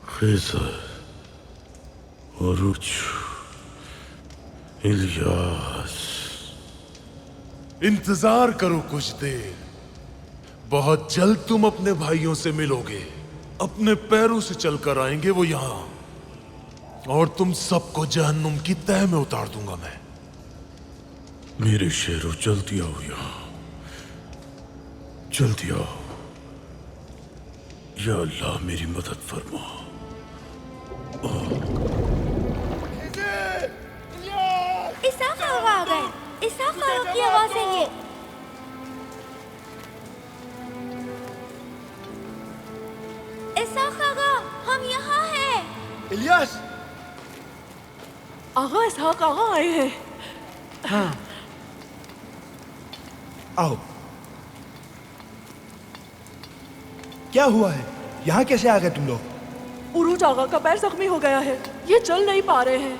खिज़र, उरुच, इलियास। इंतजार करो कुछ देर, बहुत जल्द तुम अपने भाइयों से मिलोगे। अपने पैरों से चलकर आएंगे वो यहां, और तुम सबको जहन्नुम की तह में उतार दूंगा मैं। मेरे शेरों, जल्दी आओ यहां, जल्दी आओ। या अल्लाह मेरी मदद फरमा। इसाक आगा आ गए। इसाक आगा की आवाज है ये। इसाक आगा, हम यहाँ हैं। इलियास! आगा इसहाक आगा आए हैं। हाँ, आओ। क्या हुआ है? यहाँ कैसे आ गए तुम लोग? उरूज आगा का पैर जख्मी हो गया है, ये चल नहीं पा रहे हैं।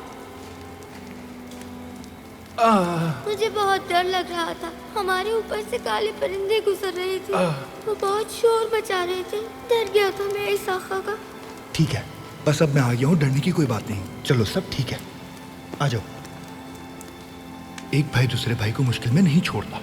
मुझे बहुत डर लग रहा था। हमारे ऊपर से काले परिंदे गुजर रहे थे। वो बहुत शोर मचा रहे थे। डर गया था मैं इसाक आगा। ठीक है, बस अब मैं आ गया हूँ, डरने की कोई बात नहीं। चलो सब ठीक है, आ जाओ। एक भाई दूसरे भाई को मुश्किल में नहीं छोड़ता।